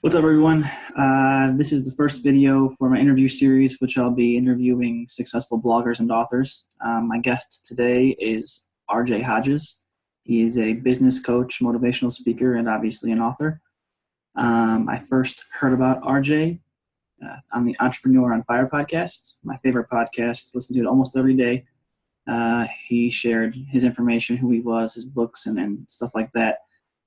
What's up, everyone? This is the first video for my interview series, which I'll be interviewing successful bloggers and authors. My guest today is RJ Hodges. He is a business coach, motivational speaker, and obviously an author. I first heard about RJ on the Entrepreneur on Fire podcast, my favorite podcast. Listen to it almost every day. He shared his information, who he was, his books, and stuff like that.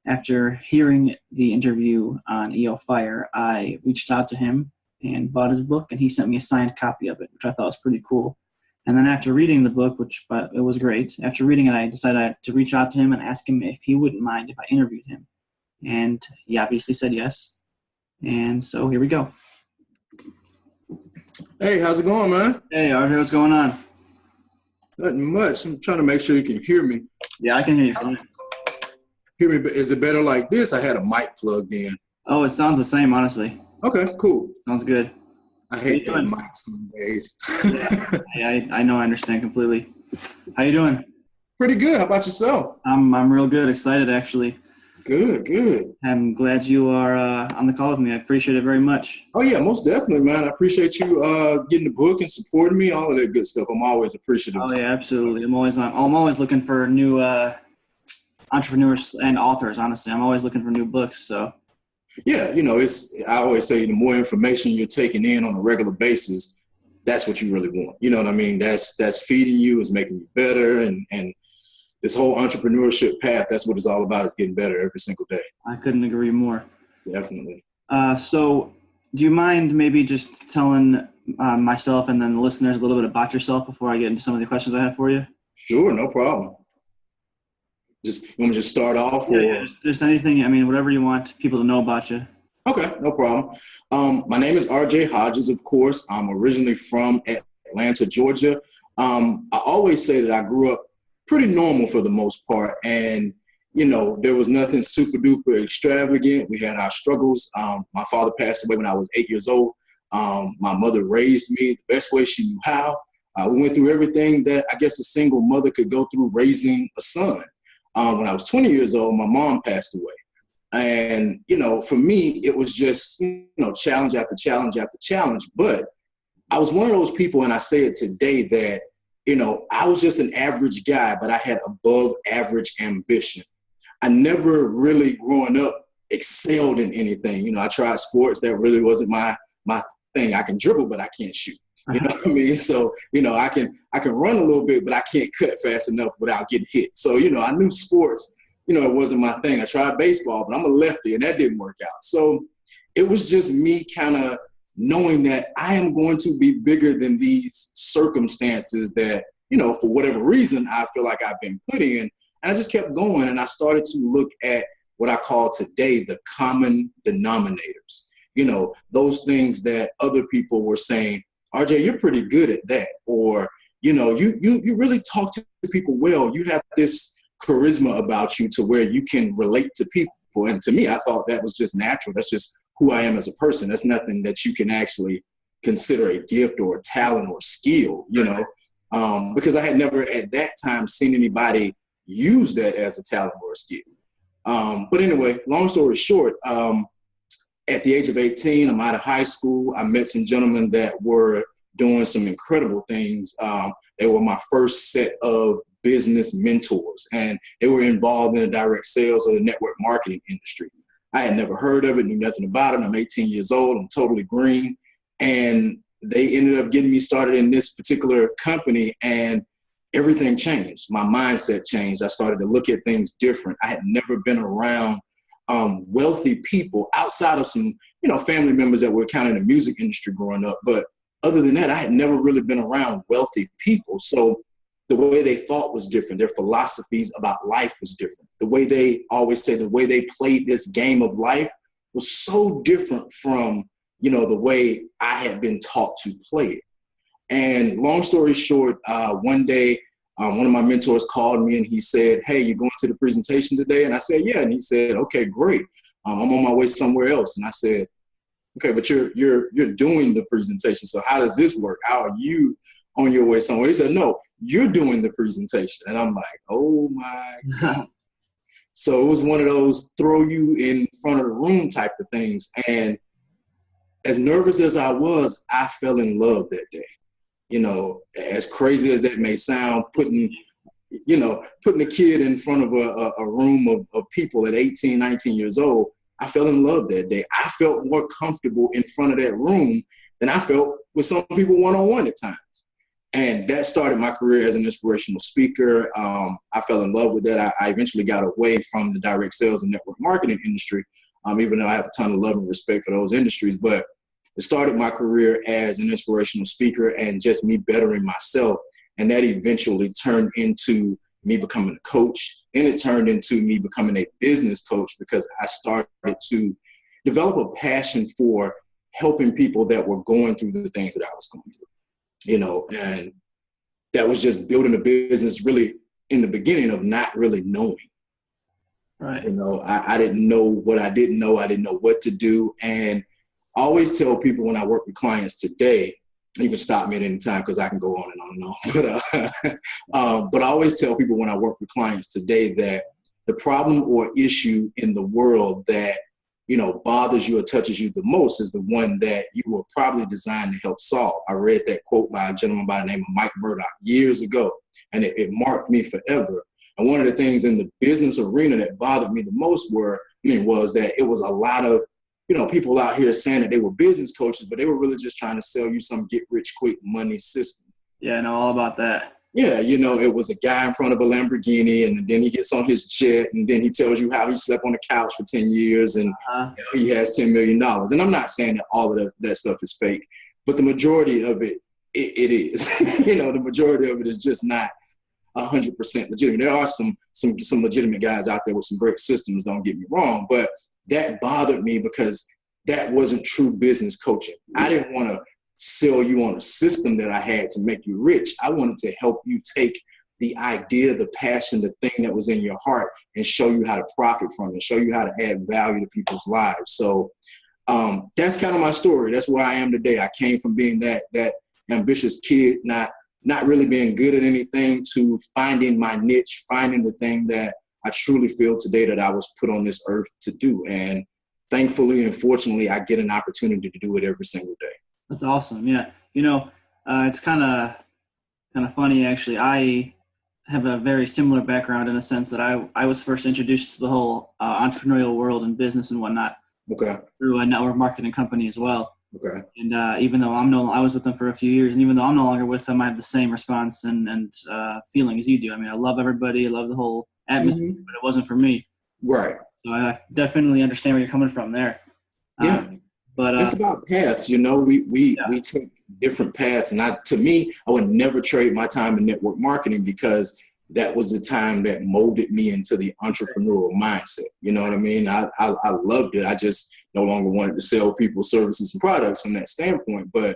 After hearing the interview on EO Fire, I reached out to him and bought his book, and he sent me a signed copy of it, which I thought was pretty cool. And then after reading the book, it was great, after reading it, I decided to reach out to him and ask him if he wouldn't mind if I interviewed him. And he obviously said yes. And so here we go. Hey, how's it going, man? Hey, RJ, what's going on? Nothing much. I'm trying to make sure you can hear me. Yeah, I can hear you fine. Hear me, but is it better like this? I had a mic plugged in. Oh, it sounds the same, honestly. Okay, cool. Sounds good. I hate that mic some days. Yeah, I know, I understand completely. How you doing? Pretty good. How about yourself? I'm real good, excited actually. Good. I'm glad you are on the call with me. I appreciate it very much. Oh yeah, most definitely, man. I appreciate you getting the book and supporting me, all of that good stuff. I'm always appreciative. Oh yeah, absolutely. I'm always looking for new entrepreneurs and authors, honestly. I'm always looking for new books. So yeah, I always say the more information you're taking in on a regular basis, that's what you really want. You know what I mean? That's feeding you, is making you better, and this whole entrepreneurship path, that's what it's all about, is getting better every single day. I couldn't agree more. Definitely. So do you mind maybe just telling myself and then the listeners a little bit about yourself before I get into some of the questions I have for you? Sure, no problem. You want me to just start off? Yeah, just anything, whatever you want people to know about you. Okay, no problem. My name is RJ Hodges, of course. I'm originally from Atlanta, Georgia. I always say that I grew up pretty normal for the most part. And, there was nothing super duper extravagant. We had our struggles. My father passed away when I was 8 years old. My mother raised me the best way she knew how. We went through everything that I guess a single mother could go through raising a son. When I was 20 years old, my mom passed away. And, for me, it was just, challenge after challenge after challenge. But I was one of those people, and I say it today, that, I was just an average guy, but I had above average ambition. I never really, growing up, excelled in anything. I tried sports. That really wasn't my thing. I can dribble, but I can't shoot. You know what I mean? So, I can run a little bit, but I can't cut fast enough without getting hit. So, I knew sports, it wasn't my thing. I tried baseball, but I'm a lefty, and that didn't work out. So it was just me kind of knowing that I am going to be bigger than these circumstances that, for whatever reason, I feel like I've been put in. And I just kept going, and I started to look at what I call today the common denominators. Those things that other people were saying, RJ, you're pretty good at that. Or, you really talk to people well. You have this charisma about you to where you can relate to people. And to me, I thought that was just natural. That's just who I am as a person. That's nothing that you can actually consider a gift or a talent or skill, because I had never at that time seen anybody use that as a talent or a skill. But anyway, long story short, at the age of 18, I'm out of high school. I met some gentlemen that were doing some incredible things. They were my first set of business mentors, and they were involved in the direct sales or the network marketing industry. I had never heard of it, knew nothing about it. I'm 18 years old. I'm totally green. And they ended up getting me started in this particular company, and everything changed. My mindset changed. I started to look at things different. I had never been around wealthy people outside of some, family members that were kind of in the music industry growing up. But other than that, I had never really been around wealthy people. So the way they thought was different. Their philosophies about life was different. The way they always say, the way they played this game of life was so different from, the way I had been taught to play it. And long story short, one day, one of my mentors called me and he said, hey, you going to the presentation today? And I said, yeah. And he said, okay, great. I'm on my way somewhere else. And I said, okay, but you're doing the presentation. So how does this work? How are you on your way somewhere? He said, no, you're doing the presentation. And I'm like, oh my God. So it was one of those throw you in front of the room type of things. And as nervous as I was, I fell in love that day. You know, as crazy as that may sound, putting a kid in front of a room of people at 18, 19 years old, I fell in love that day. I felt more comfortable in front of that room than I felt with some people one-on-one at times. And that started my career as an inspirational speaker. I fell in love with that. I eventually got away from the direct sales and network marketing industry, even though I have a ton of love and respect for those industries. But it started my career as an inspirational speaker and just me bettering myself. And that eventually turned into me becoming a coach. Then it turned into me becoming a business coach because I started to develop a passion for helping people that were going through the things that I was going through. You know, and that was just building a business really in the beginning of not really knowing. Right. You know, I didn't know what I didn't know. I didn't know what to do. And I always tell people when I work with clients today, you can stop me at any time because I can go on and on. But I always tell people when I work with clients today that the problem or issue in the world that, you know, bothers you or touches you the most is the one that you were probably designed to help solve. I read that quote by a gentleman by the name of Mike Murdoch years ago, and it marked me forever. And one of the things in the business arena that bothered me the most was that it was a lot of, you know, people out here saying that they were business coaches, but they were really just trying to sell you some get rich quick money system. Yeah, I know all about that. Yeah, you know, it was a guy in front of a Lamborghini, and then he gets on his jet, and then he tells you how he slept on the couch for 10 years, and you know, he has $10 million. And I'm not saying that all of that stuff is fake, but the majority of it is. You know, the majority of it is just not 100% legitimate. There are some legitimate guys out there with some great systems, don't get me wrong, but that bothered me because that wasn't true business coaching. I didn't want to sell you on a system that I had to make you rich. I wanted to help you take the idea, the passion, the thing that was in your heart and show you how to profit from it, show you how to add value to people's lives. So that's kind of my story. That's where I am today. I came from being that ambitious kid, not really being good at anything, to finding my niche, finding the thing that I truly feel today that I was put on this earth to do. And thankfully and fortunately, I get an opportunity to do it every single day. That's awesome. Yeah. You know, it's kind of funny, actually. I have a very similar background in a sense that I was first introduced to the whole entrepreneurial world and business and whatnot. Okay. Through a network marketing company as well. Okay. And even though I was with them for a few years, and even though I'm no longer with them, I have the same response and feeling as you do. I mean, I love everybody. I love the whole atmosphere, but it wasn't for me. Right. So I definitely understand where you're coming from there. Yeah. But it's about paths, you know, we take different paths. And to me, I would never trade my time in network marketing because that was the time that molded me into the entrepreneurial mindset. You know what I mean? I loved it. I just no longer wanted to sell people services and products from that standpoint, but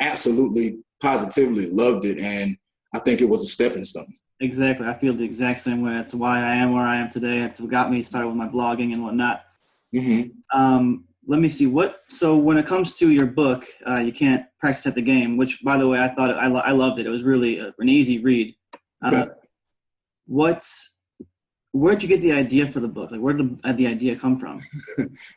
absolutely, positively loved it. And I think it was a stepping stone. Exactly. I feel the exact same way. That's why I am where I am today. That's what got me started with my blogging and whatnot. Mm-hmm. Let me see so when it comes to your book, You Can't Practice at the Game, which by the way, I loved it. It was really an easy read. Okay. Where'd you get the idea for the book? Like, where did the idea come from?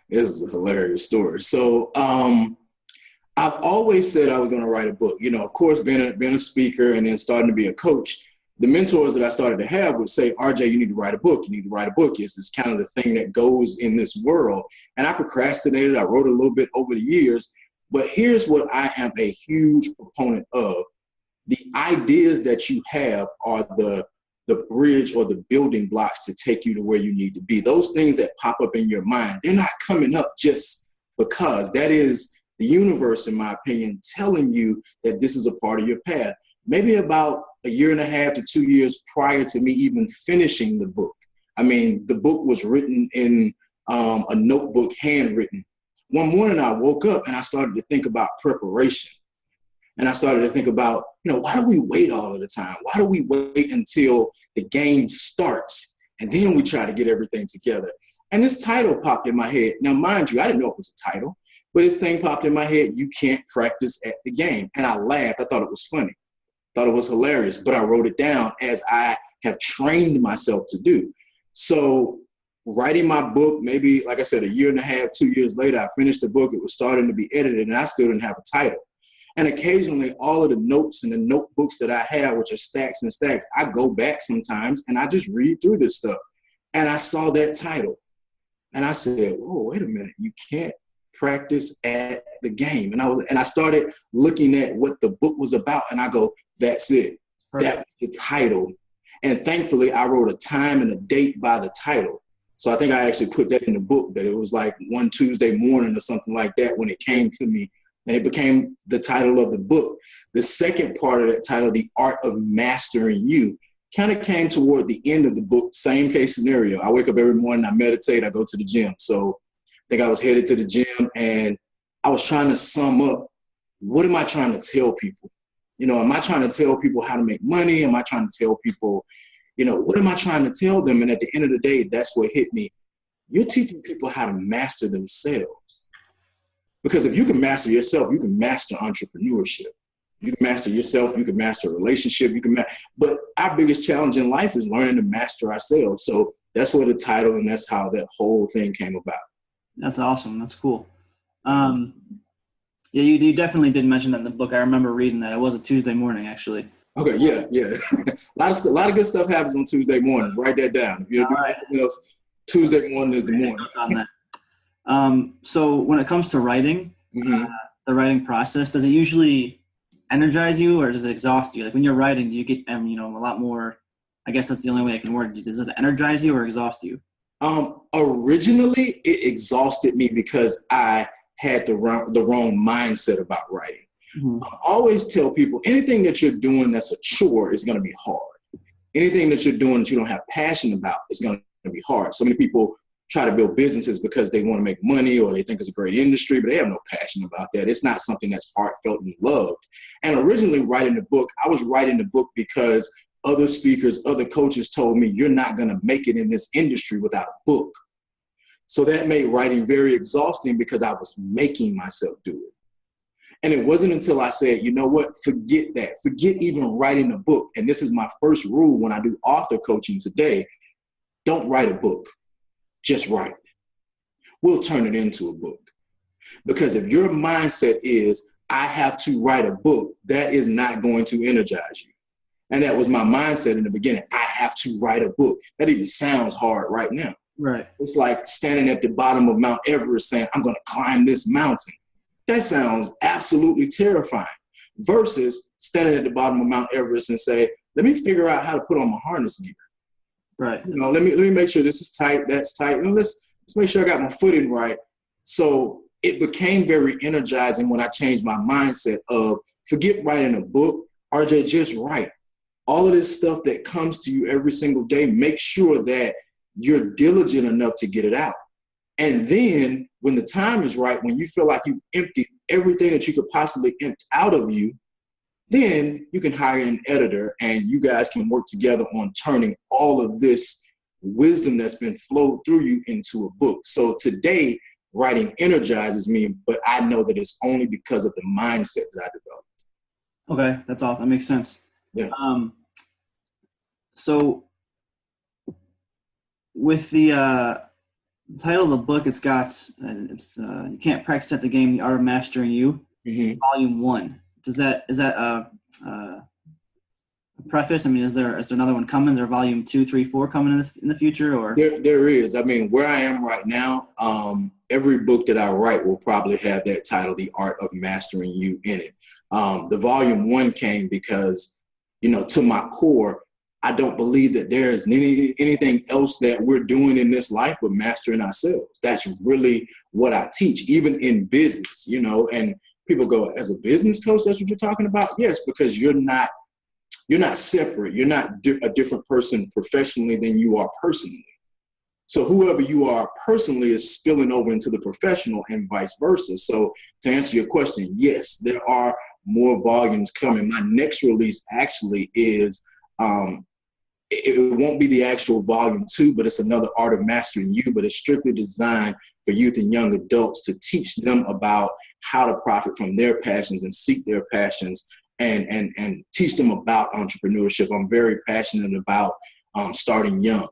This is a hilarious story. So, I've always said I was going to write a book. You know, of course, being a speaker and then starting to be a coach, the mentors that I started to have would say, RJ, you need to write a book. You need to write a book. It's kind of the thing that goes in this world. And I procrastinated. I wrote a little bit over the years. But here's what I am a huge proponent of. The ideas that you have are the bridge or the building blocks to take you to where you need to be. Those things that pop up in your mind, they're not coming up just because. That is the universe, in my opinion, telling you that this is a part of your path. Maybe about a year and a half to 2 years prior to me even finishing the book. I mean, the book was written in a notebook, handwritten. One morning I woke up and I started to think about preparation. And I started to think about, you know, why do we wait all of the time? Why do we wait until the game starts and then we try to get everything together? And this title popped in my head. Now, mind you, I didn't know it was a title, but this thing popped in my head, You Can't Practice at the Game. And I laughed. I thought it was funny. Thought it was hilarious, but I wrote it down as I have trained myself to do. So writing my book, maybe, like I said, a year and a half, 2 years later, I finished the book. It was starting to be edited, and I still didn't have a title. And occasionally, all of the notes and the notebooks that I have, which are stacks and stacks, I go back sometimes and I just read through this stuff. And I saw that title. And I said, oh, wait a minute, you can't practice at the game. And I started looking at what the book was about, and I go, that's it. That was the title. And thankfully, I wrote a time and a date by the title. So I think I actually put that in the book, that it was like one Tuesday morning or something like that when it came to me, and it became the title of the book. The second part of that title, The Art of Mastering You, kind of came toward the end of the book. Same case scenario. I wake up every morning, I meditate, I go to the gym. So I think I was headed to the gym, and I was trying to sum up, what am I trying to tell people? You know, am I trying to tell people how to make money? Am I trying to tell people, you know, what am I trying to tell them? And at the end of the day, that's what hit me. You're teaching people how to master themselves. Because if you can master yourself, you can master entrepreneurship. You can master yourself, you can master a relationship, but our biggest challenge in life is learning to master ourselves. So that's where the title, and that's how that whole thing came about. That's awesome. That's cool. Yeah, you definitely did mention that in the book. I remember reading that. It was a Tuesday morning, actually. Okay, yeah. a lot of good stuff happens on Tuesday mornings. Write that down. If you're doing anything else, Tuesday morning is the morning. On that. So when it comes to writing, the writing process, does it usually energize you or does it exhaust you? Like when you're writing, do you get a lot more? I guess that's the only way I can word it. Does it energize you or exhaust you? Originally, it exhausted me because I had the wrong mindset about writing. I always tell people, anything that you're doing that's a chore is going to be hard. Anything that you're doing that you don't have passion about is going to be hard. So many people try to build businesses because they want to make money or they think it's a great industry, but they have no passion about that. It's not something that's heartfelt and loved. And originally writing the book, I was writing the book because other speakers, other coaches told me, you're not going to make it in this industry without a book. So that made writing very exhausting because I was making myself do it. And it wasn't until I said, you know what, forget that. Forget even writing a book. And this is my first rule when I do author coaching today. Don't write a book. Just write. We'll turn it into a book. Because if your mindset is, I have to write a book, that is not going to energize you. And that was my mindset in the beginning. I have to write a book. That even sounds hard right now. Right. It's like standing at the bottom of Mount Everest saying, I'm going to climb this mountain. That sounds absolutely terrifying. Versus standing at the bottom of Mount Everest and say, let me figure out how to put on my harness gear. Right. You know, let me make sure this is tight, that's tight. And let's make sure I got my footing right. So it became very energizing when I changed my mindset of forget writing a book, RJ, just write. All of this stuff that comes to you every single day, make sure that you're diligent enough to get it out. And then when the time is right, when you feel like you've emptied everything that you could possibly empty out of you, then you can hire an editor and you guys can work together on turning all of this wisdom that's been flowed through you into a book. So today, writing energizes me, but I know that it's only because of the mindset that I developed. Okay, that's all. That makes sense. Yeah. So with the title of the book, it's got you can't practice at the game, The Art of Mastering You, Volume 1. Is that a preface? I mean, is there another one coming? Is there Volume 2, 3, 4 coming in the future? Or there is. I mean, where I am right now, every book that I write will probably have that title, The Art of Mastering You, in it. The Volume 1 came because, to my core, I don't believe that there is anything else that we're doing in this life but mastering ourselves. That's really what I teach, even in business, and people go, as a business coach, that's what you're talking about? Yes, because you're not separate. You're not a different person professionally than you are personally. So whoever you are personally is spilling over into the professional and vice versa. So to answer your question, yes, there are more volumes coming. My next release actually is, it won't be the actual Volume 2, but it's another Art of Mastering You, but it's strictly designed for youth and young adults to teach them about how to profit from their passions and seek their passions and teach them about entrepreneurship. I'm very passionate about starting young.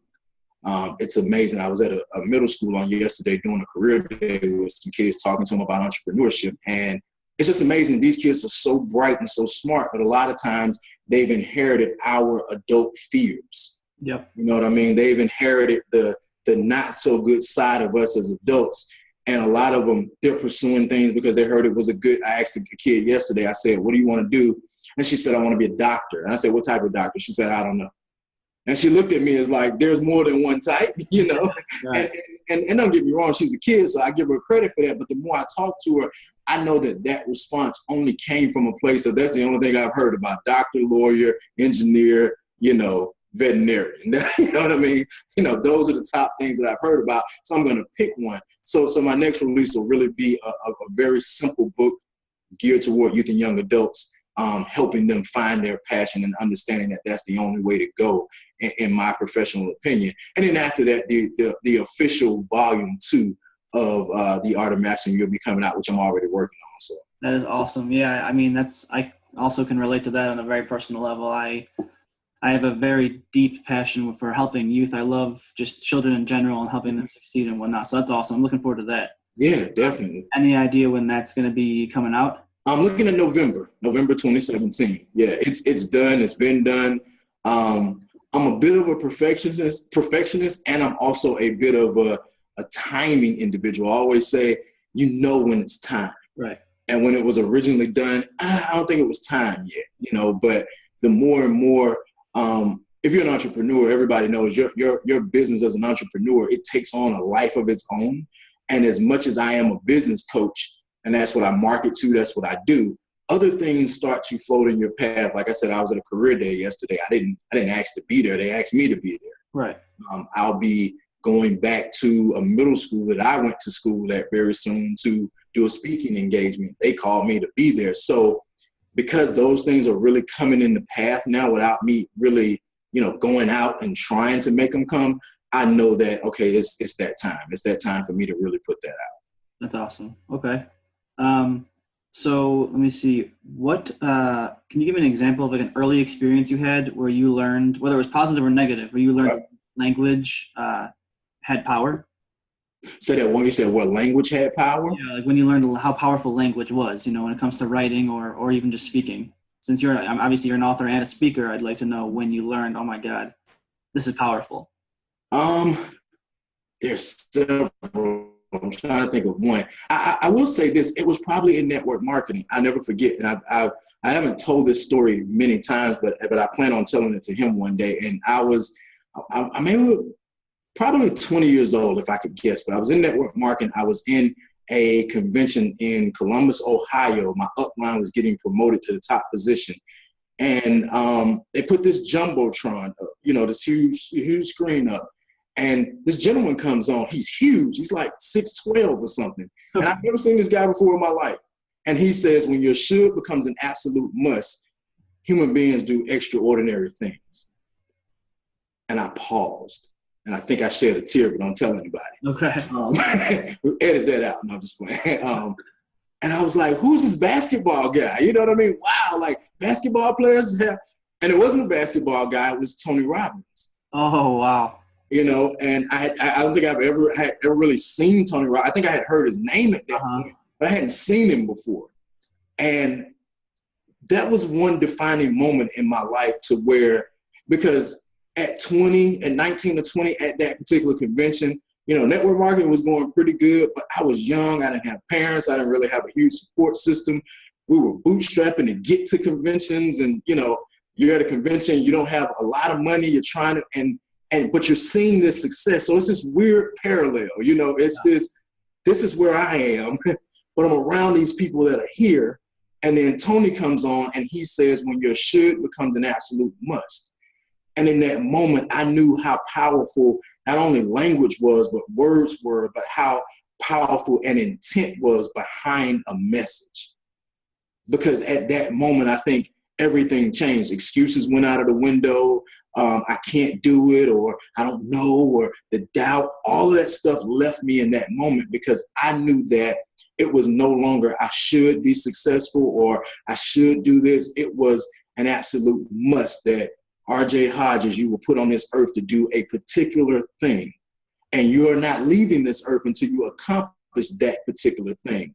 It's amazing. I was at a middle school on yesterday doing a career day with some kids, talking to them about entrepreneurship. And it's just amazing. These kids are so bright and so smart, but a lot of times they've inherited our adult fears. Yep. You know what I mean? They've inherited the not so good side of us as adults. And a lot of them, they're pursuing things because they heard it was a good. I asked a kid yesterday, I said, what do you want to do? And she said, I want to be a doctor. And I said, what type of doctor? She said, I don't know. And she looked at me as like, there's more than one type, you know? Right. And don't get me wrong, she's a kid, so I give her credit for that. But the more I talk to her, I know that response only came from a place of that's the only thing I've heard about: doctor, lawyer, engineer, you know, veterinarian. You know what I mean? You know, those are the top things that I've heard about. So I'm going to pick one. So my next release will really be a very simple book geared toward youth and young adults, helping them find their passion and understanding that that's the only way to go, in my professional opinion. And then after that, the official volume 2 of The Art of Maxim will be coming out, which I'm already working on. So that is awesome. Yeah, I mean, I also can relate to that on a very personal level. I have a very deep passion for helping youth. I love just children in general and helping them succeed and whatnot. So that's awesome. I'm looking forward to that. Yeah, definitely. Any idea when that's going to be coming out? I'm looking at November 2017. Yeah, it's done. It's been done. I'm a bit of a perfectionist, and I'm also a bit of a timing individual. I always say, you know, when it's time. Right. And when it was originally done, I don't think it was time yet, you know, but the more and more, if you're an entrepreneur, everybody knows your business as an entrepreneur, it takes on a life of its own. And as much as I am a business coach, and that's what I market to, that's what I do, other things start to float in your path. Like I said, I was at a career day yesterday. I didn't ask to be there. They asked me to be there. Right. I'll be going back to a middle school that I went to school at very soon to do a speaking engagement. They called me to be there. So because those things are really coming in the path now without me really, you know, going out and trying to make them come, I know that, okay, it's that time. It's that time for me to really put that out. That's awesome. Okay. So let me see. What can you give me an example of like an early experience you had where you learned, whether it was positive or negative, where you learned language had power? So that when you said what language had power? Yeah, like when you learned how powerful language was, you know, when it comes to writing or even just speaking. Since you're an author and a speaker, I'd like to know when you learned, oh my God, this is powerful. There's several. I'm trying to think of one. I will say this. It was probably in network marketing. I never forget. And I haven't told this story many times, but I plan on telling it to him one day. And I maybe probably 20 years old, if I could guess, but I was in network marketing. I was in a convention in Columbus, Ohio. My upline was getting promoted to the top position. And they put this Jumbotron up, you know, this huge screen up. And this gentleman comes on. He's huge. He's like 6'12" or something. And I've never seen this guy before in my life. And he says, when your should becomes an absolute must, human beings do extraordinary things. And I paused. And I think I shed a tear, but don't tell anybody. Okay. Edit that out. No, I'm just playing. And I was like, who's this basketball guy? You know what I mean? Wow, like basketball players have. And it wasn't a basketball guy. It was Tony Robbins. Oh, wow. You know, and I don't think I've ever really seen Tony Robbins. I think I had heard his name at that point, but I hadn't seen him before. And that was one defining moment in my life to where, because at 19 to 20 at that particular convention, you know, network marketing was going pretty good, but I was young. I didn't have parents. I didn't really have a huge support system. We were bootstrapping to get to conventions. And, you know, you're at a convention, you don't have a lot of money. You're trying to, but you're seeing this success. So it's this weird parallel, you know, it's this is where I am, but I'm around these people that are here. And then Tony comes on and he says, when your should becomes an absolute must. And in that moment, I knew how powerful not only language was, but words were, but how powerful an intent was behind a message. Because at that moment, I think everything changed. Excuses went out of the window. I can't do it, or I don't know, or the doubt, all of that stuff left me in that moment because I knew that it was no longer I should be successful or I should do this. It was an absolute must that RJ Hodges, you were put on this earth to do a particular thing. And you're not leaving this earth until you accomplish that particular thing.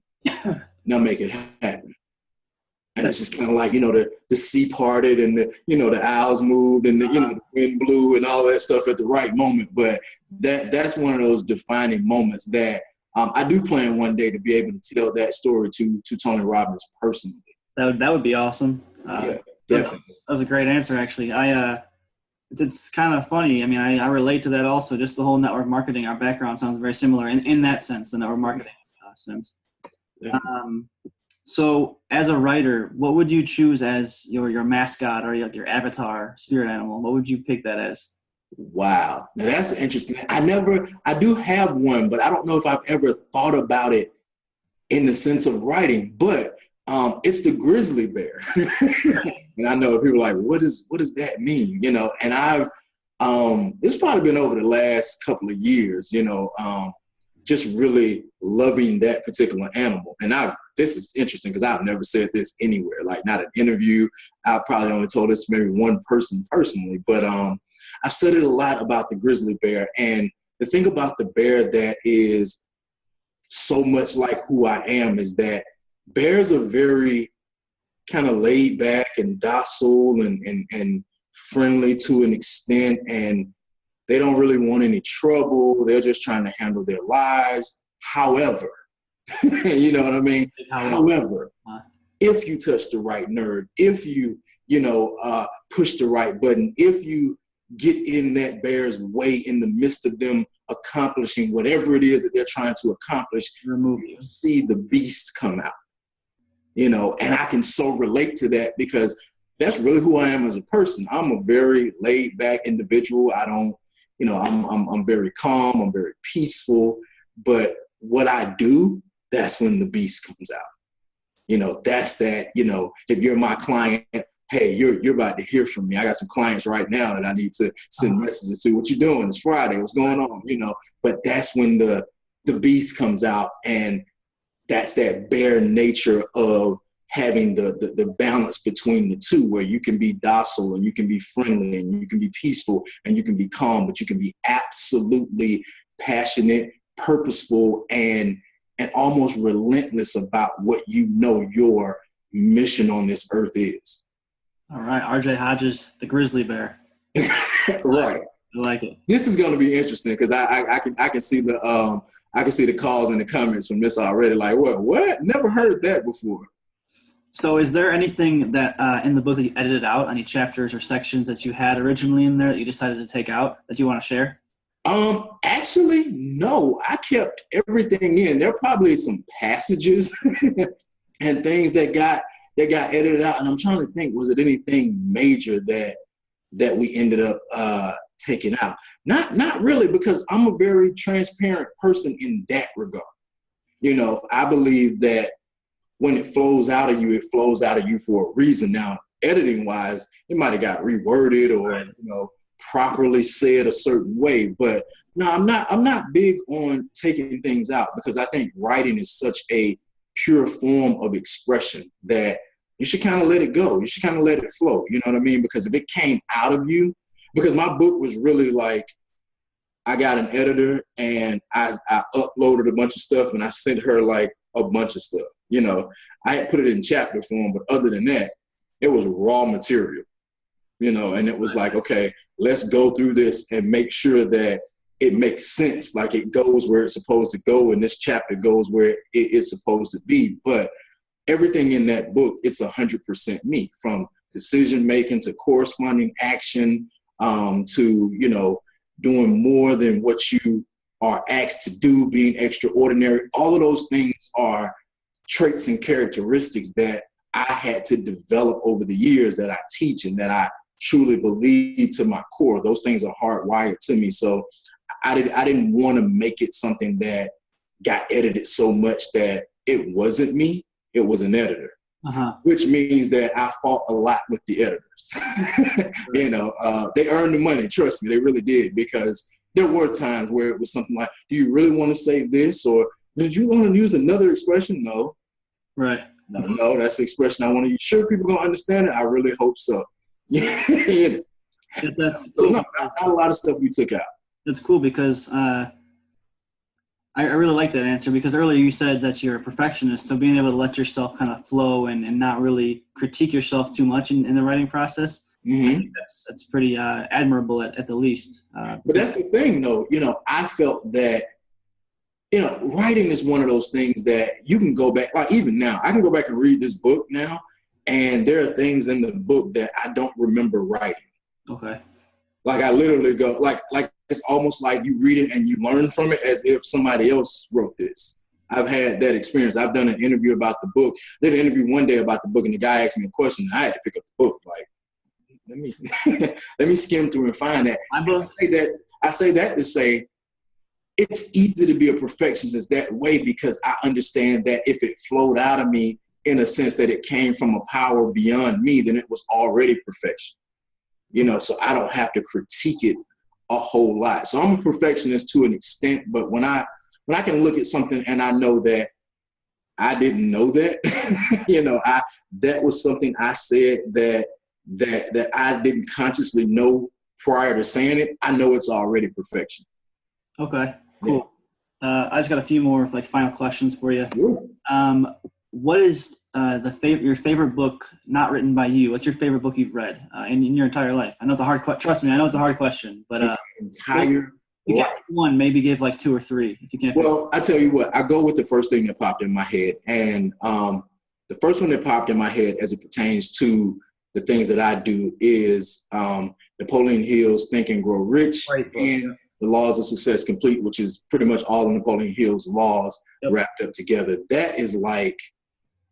Now make it happen. And it's just kind of like, the sea parted and the owls moved and the wind blew and all that stuff at the right moment. But that's one of those defining moments that I do plan one day to be able to tell that story to Tony Robbins personally. That would be awesome. Yeah, definitely. That was a great answer, actually. It's kind of funny. I mean, I relate to that also. Just the whole network marketing, our background sounds very similar in that sense, the network marketing sense. Yeah. So as a writer, what would you choose as your mascot or your avatar spirit animal? What would you pick that as? Wow. Now that's interesting. I do have one, but I don't know if I've ever thought about it in the sense of writing, but it's the grizzly bear. And I know people are like, what does that mean? And I've, it's probably been over the last couple of years, just really loving that particular animal. And this is interesting because I've never said this anywhere, like not an interview. I probably only told this to maybe one person personally, but I've said it a lot about the grizzly bear. And the thing about the bear that is so much like who I am is that bears are very kind of laid back and docile and friendly to an extent. And they don't really want any trouble. They're just trying to handle their lives. However, you know what I mean? However, if you touch the right nerve, if you, push the right button, if you get in that bear's way in the midst of them accomplishing whatever it is that they're trying to accomplish, you see the beast come out. And I can so relate to that because that's really who I am as a person. I'm a very laid back individual. I don't, I'm very calm. I'm very peaceful. But what I do, that's when the beast comes out. That's that, if you're my client, hey, you're about to hear from me. I got some clients right now that I need to send messages to. What you doing? It's Friday. What's going on? But that's when the beast comes out, and that's that bear nature of having the balance between the two, where you can be docile and you can be friendly and you can be peaceful and you can be calm, but you can be absolutely passionate, purposeful, and almost relentless about what your mission on this earth is. All right, RJ Hodges, the grizzly bear. Right. I like it. This is going to be interesting because I can see the calls in the comments from this already. Like, what? Never heard that before. So, is there anything that in the book that you edited out, any chapters or sections that you had originally in there that you decided to take out that you want to share? Actually, no. I kept everything in. There are probably some passages and things that got edited out, and I'm trying to think, was it anything major that we ended up taking out? Not really, because I'm a very transparent person in that regard. I believe that when it flows out of you, it flows out of you for a reason. Now, editing wise, it might have got reworded or properly said a certain way, but no, I'm not big on taking things out because I think writing is such a pure form of expression that you should kind of let it go. You should kind of let it flow. You know what I mean? Because if it came out of you, because my book was really like, I got an editor and I uploaded a bunch of stuff and I sent her like a bunch of stuff. I had put it in chapter form, but other than that, it was raw material, and it was like, okay, let's go through this and make sure that it makes sense. Like it goes where it's supposed to go. And this chapter goes where it is supposed to be. But everything in that book, it's 100% me, from decision-making to corresponding action, to, doing more than what you are asked to do, being extraordinary. All of those things are traits and characteristics that I had to develop over the years that I teach and that I truly believe to my core. Those things are hardwired to me. So I didn't want to make it something that got edited so much that it wasn't me. It was an editor, which means that I fought a lot with the editors. They earned the money. Trust me, they really did, because there were times where it was something like, do you really want to say this? Or did you want to use another expression? No. Right. No, that's the expression I want to use. Sure, people going to understand it? I really hope so. That's So cool. no, not a lot of stuff we took out. That's cool because I really like that answer, because earlier you said that you're a perfectionist. So being able to let yourself kind of flow and not really critique yourself too much in the writing process, I think that's pretty admirable at the least. But that's the thing, though. I felt that, writing is one of those things that you can go back, like even now, I can go back and read this book now, and there are things in the book that I don't remember writing. Okay. Like I literally go, like it's almost like you read it and you learn from it as if somebody else wrote this. I've had that experience. I've done an interview about the book. I did an interview one day about the book, and the guy asked me a question, and I had to pick up the book. Like, let me let me skim through and find that. I say that to say it's easy to be a perfectionist that way, because I understand that if it flowed out of me in a sense that it came from a power beyond me, then it was already perfection. So I don't have to critique it a whole lot. So I'm a perfectionist to an extent, but when I can look at something and I know that I didn't know that, that was something I said that I didn't consciously know prior to saying it, I know it's already perfection. Okay, cool. Yeah. I just got a few more final questions for you. Sure. What is your favorite book not written by you? What's your favorite book you've read in your entire life? I know it's a hard question. Trust me, I know it's a hard question, but entire you can't pick one, maybe give 2 or 3 if you can't. Well, I tell you what, I go with the first thing that popped in my head, and the first one that popped in my head as it pertains to the things that I do is Napoleon Hill's Think and Grow Rich, and The Laws of Success Complete, which is pretty much all of Napoleon Hill's laws wrapped up together. That is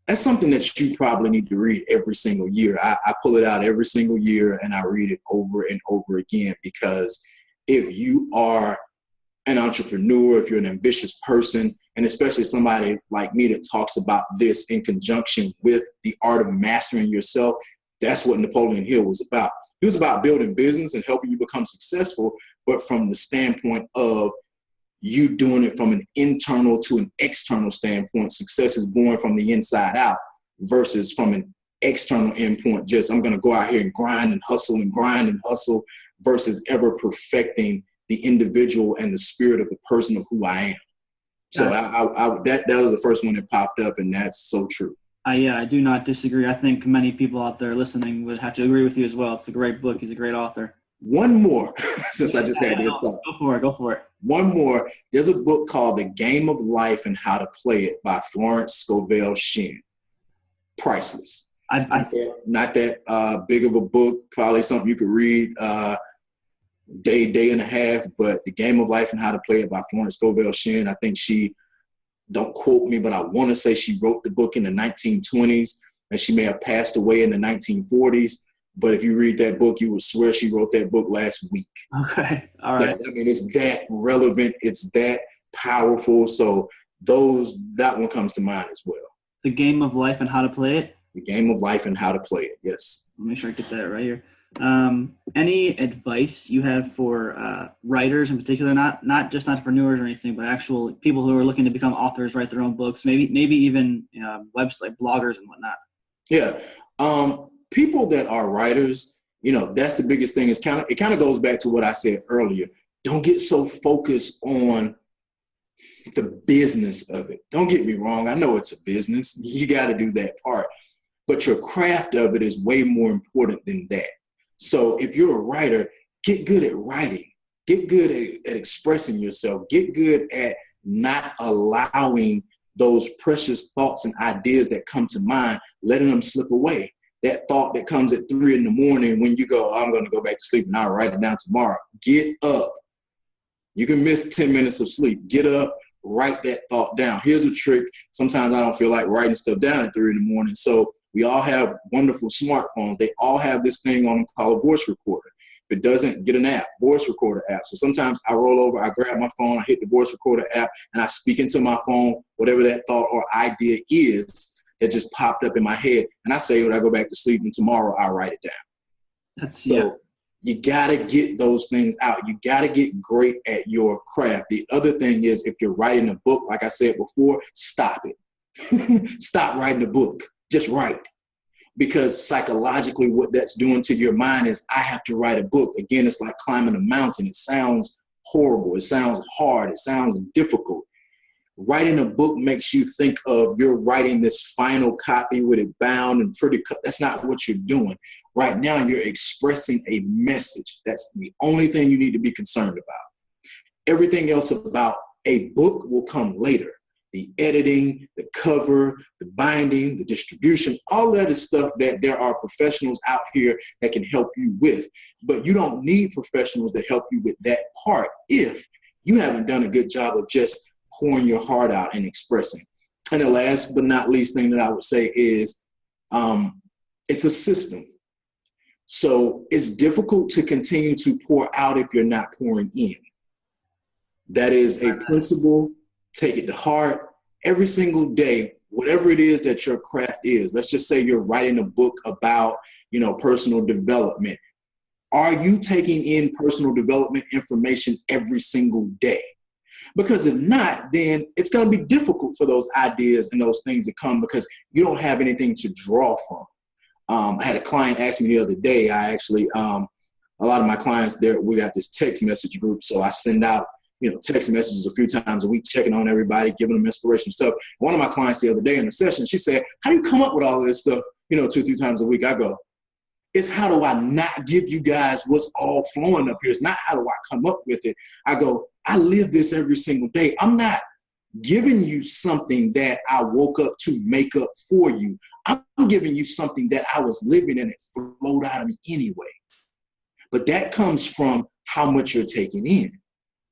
that's something that you probably need to read every single year. I pull it out every single year and I read it over and over again, because if you are an entrepreneur, if you're an ambitious person, and especially somebody like me that talks about this in conjunction with the art of mastering yourself, that's what Napoleon Hill was about. He was about building business and helping you become successful, but from the standpoint of you doing it from an internal to an external standpoint. Success is born from the inside out versus from an external endpoint. Just, I'm going to go out here and grind and hustle versus ever perfecting the individual and the spirit of the person of who I am. So that was the first one that popped up, and that's so true. I do not disagree. I think many people out there listening would have to agree with you as well. It's a great book. He's a great author. One more, since I just had that thought. Go for it. One more. There's a book called The Game of Life and How to Play It by Florence Scovel Shinn. Priceless. Not that big of a book, probably something you could read day and a half, but The Game of Life and How to Play It by Florence Scovel Shinn. I think she, don't quote me, but I want to say she wrote the book in the 1920s, and she may have passed away in the 1940s. But if you read that book, you would swear she wrote that book last week. Okay. All right. It's that relevant. It's that powerful. So that one comes to mind as well. The Game of Life and How to Play It? The Game of Life and How to Play It, yes. Let me make sure I get that right here. Any advice you have for writers in particular, not just entrepreneurs or anything, but actual people who are looking to become authors, write their own books, maybe even website bloggers and whatnot? Yeah. People that are writers, that's the biggest thing. It kind of goes back to what I said earlier. Don't get so focused on the business of it. Don't get me wrong. I know it's a business. You got to do that part. But your craft of it is way more important than that. So if you're a writer, get good at writing. Get good at expressing yourself. Get good at not allowing those precious thoughts and ideas that come to mind, letting them slip away. That thought that comes at 3 a.m. when you go, I'm going to go back to sleep and I'll write it down tomorrow. Get up. You can miss 10 minutes of sleep. Get up, write that thought down. Here's a trick. Sometimes I don't feel like writing stuff down at 3 a.m. So we all have wonderful smartphones. They all have this thing on them called a voice recorder. If it doesn't, get an app, voice recorder app. So sometimes I roll over, I grab my phone, I hit the voice recorder app, and I speak into my phone, whatever that thought or idea is that just popped up in my head. And I say when I go back to sleep, and tomorrow I'll write it down. You got to get those things out. You got to get great at your craft. The other thing is, if you're writing a book, like I said before, stop it. Stop writing a book. Just write. because psychologically what that's doing to your mind is, I have to write a book. Again, it's like climbing a mountain. It sounds horrible. It sounds hard. It sounds difficult. Writing a book makes you think of you're writing this final copy with it bound and pretty. That's not what you're doing. Right now, you're expressing a message. That's the only thing you need to be concerned about. Everything else about a book will come later. The editing, the cover, the binding, the distribution, all that is stuff that there are professionals out here that can help you with. But you don't need professionals to help you with that part if you haven't done a good job of just pouring your heart out and expressing. And the last but not least thing that I would say is it's a system. So it's difficult to continue to pour out if you're not pouring in. That is a principle. Take it to heart every single day, whatever it is that your craft is. Let's just say you're writing a book about, personal development. Are you taking in personal development information every single day? Because if not, then it's going to be difficult for those ideas and those things to come because you don't have anything to draw from. I had a client ask me the other day, a lot of my clients there, we got this text message group. So I send out, text messages a few times a week, checking on everybody, giving them inspiration stuff. One of my clients the other day in the session, she said, how do you come up with all of this stuff, 2 or 3 times a week? I go, it's how do I not give you guys what's all flowing up here? It's not how do I come up with it. I go, I live this every single day. I'm not giving you something that I woke up to make up for you. I'm giving you something that I was living and it flowed out of me anyway. But that comes from how much you're taking in.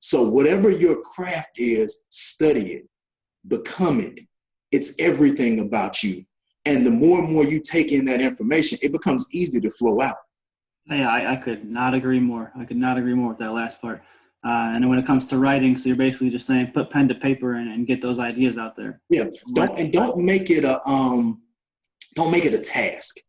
So whatever your craft is, study it, become it. It's everything about you. And the more and more you take in that information, it becomes easy to flow out. Yeah, I could not agree more. I could not agree more with that last part. And when it comes to writing, so you're basically just saying put pen to paper and get those ideas out there. Yeah, don't make it a task.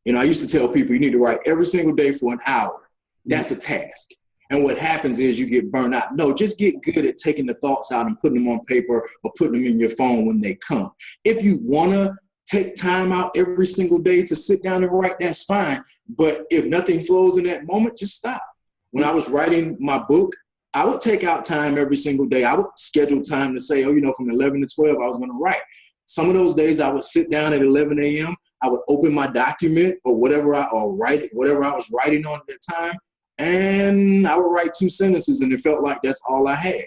I used to tell people you need to write every single day for an hour. That's a task. And what happens is you get burned out. No, just get good at taking the thoughts out and putting them on paper or putting them in your phone when they come. If you want to take time out every single day to sit down and write, that's fine. But if nothing flows in that moment, just stop. When I was writing my book, I would take out time every single day. I would schedule time to say, from 11 to 12, I was going to write. Some of those days I would sit down at 11 a.m. I would open my document or whatever I was writing on at the time. And I would write 2 sentences and it felt like that's all I had.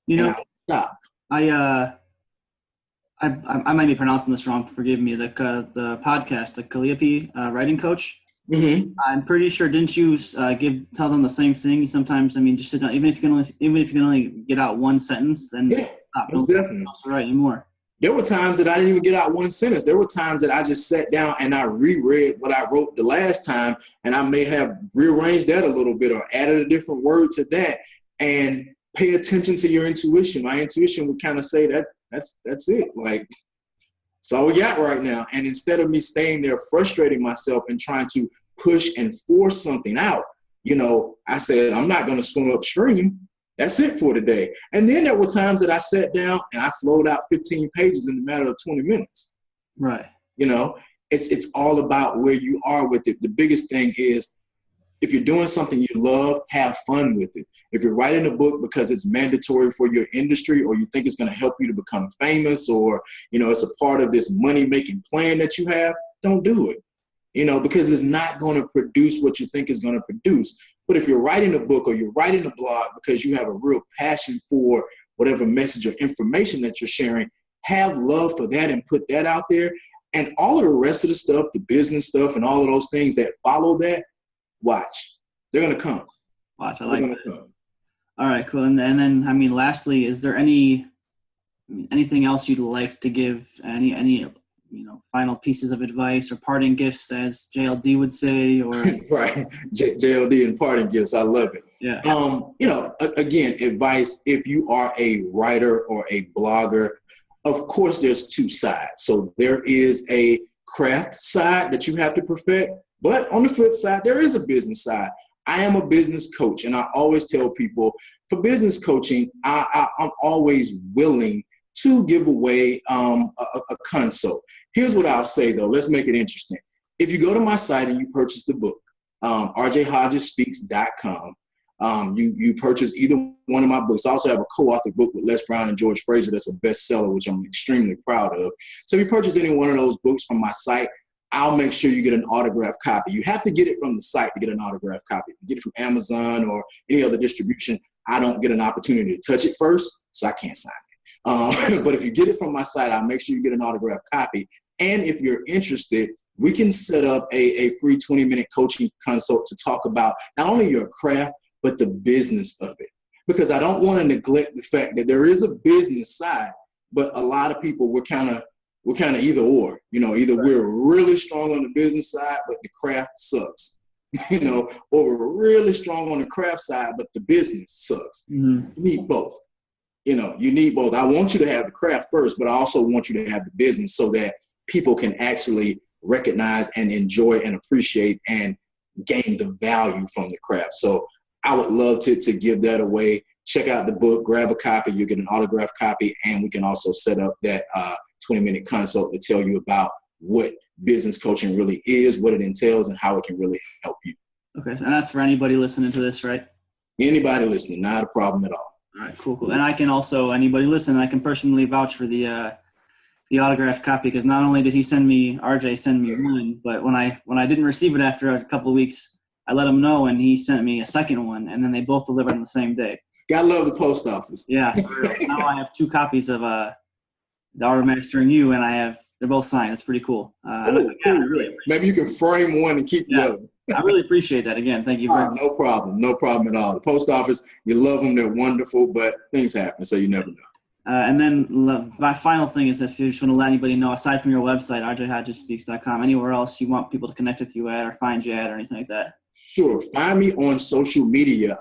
I would stop. I might be pronouncing this wrong. Forgive me. The podcast, the Calliope writing coach. Mm-hmm. I'm pretty sure. Didn't you tell them the same thing? Sometimes, just sit down. Even if you can only get out 1 sentence, then stop. Don't write anymore. There were times that I didn't even get out 1 sentence. There were times that I just sat down and I reread what I wrote the last time, and I may have rearranged that a little bit or added a different word to that. And pay attention to your intuition. My intuition would kind of say that's it. Like, that's all we got right now. And instead of me staying there frustrating myself and trying to push and force something out, I said, I'm not going to swim upstream. That's it for today. And then there were times that I sat down and I flowed out 15 pages in a matter of 20 minutes. Right. It's all about where you are with it. The biggest thing is, if you're doing something you love, have fun with it. If you're writing a book because it's mandatory for your industry or you think it's going to help you to become famous or, it's a part of this money-making plan that you have, don't do it, because it's not going to produce what you think it's going to produce. But if you're writing a book or you're writing a blog because you have a real passion for whatever message or information that you're sharing, have love for that and put that out there. And all of the rest of the stuff, the business stuff and all of those things that follow that, watch. They're going to come. Watch. I like that. Come. All right, cool. And then, lastly, is there anything else you'd like to give? Any final pieces of advice or parting gifts, as JLD would say, or right? JLD and parting gifts. I love it. Yeah. Again, advice. If you are a writer or a blogger, of course, there's 2 sides. So there is a craft side that you have to perfect. But on the flip side, there is a business side. I am a business coach, and I always tell people for business coaching, I'm always willing to give away a consult. Here's what I'll say, though. Let's make it interesting. if you go to my site and you purchase the book, RJHodgesSpeaks.com, you purchase either one of my books. I also have a co-authored book with Les Brown and George Fraser that's a bestseller, which I'm extremely proud of. So if you purchase any one of those books from my site, I'll make sure you get an autographed copy. You have to get it from the site to get an autographed copy. If you get it from Amazon or any other distribution, I don't get an opportunity to touch it first, so I can't sign it. But if you get it from my site, I'll make sure you get an autographed copy. And if you're interested, we can set up a free 20-minute coaching consult to talk about not only your craft, but the business of it. Because I don't want to neglect the fact that there is a business side, but a lot of people, we're kind of either or, either we're really strong on the business side, but the craft sucks, or we're really strong on the craft side, but the business sucks. You need both. You need both. I want you to have the craft first, but I also want you to have the business so that people can actually recognize and enjoy and appreciate and gain the value from the craft. So I would love to give that away. Check out the book, grab a copy, you get an autographed copy, and we can also set up that 20-minute consult to tell you about what business coaching really is, what it entails, and how it can really help you. Okay, and that's for anybody listening to this, right? Anybody listening, not a problem at all. All right, cool. And I can also, anybody listening, I can personally vouch for the autographed copy, because not only did RJ send me one, but when I didn't receive it after a couple of weeks, I let him know, and he sent me a second one, and then they both delivered on the same day. Gotta love the post office. Yeah. Now I have 2 copies of The Art of Mastering You, and they're both signed. It's pretty cool. Maybe you can frame one and keep the other. I really appreciate that. Again, thank you very much. No problem. No problem at all. The post office, you love them. They're wonderful, but things happen, so you never know. And then my final thing is, if you just want to let anybody know, aside from your website, RJHodgesSpeaks.com, anywhere else you want people to connect with you at or find you at or anything like that? Sure. Find me on social media.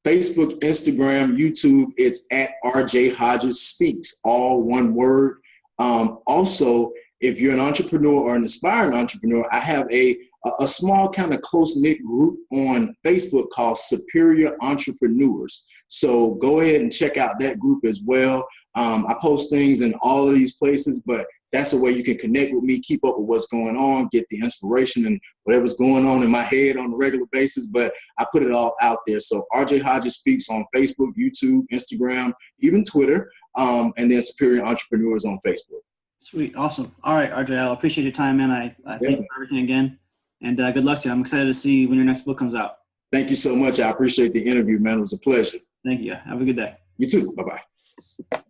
Facebook, Instagram, YouTube, it's at RJ Hodges Speaks, all one word. Also, if you're an entrepreneur or an aspiring entrepreneur, I have a small kind of close-knit group on Facebook called Superior Entrepreneurs. So go ahead and check out that group as well. I post things in all of these places, but that's a way you can connect with me, keep up with what's going on, get the inspiration and whatever's going on in my head on a regular basis. But I put it all out there. So RJ Hodges Speaks on Facebook, YouTube, Instagram, even Twitter, and then Superior Entrepreneurs on Facebook. Sweet. Awesome. All right, RJ, I appreciate your time, man. I thank you for everything again. And good luck to you. I'm excited to see when your next book comes out. Thank you so much. I appreciate the interview, man. It was a pleasure. Thank you. Have a good day. You too. Bye-bye.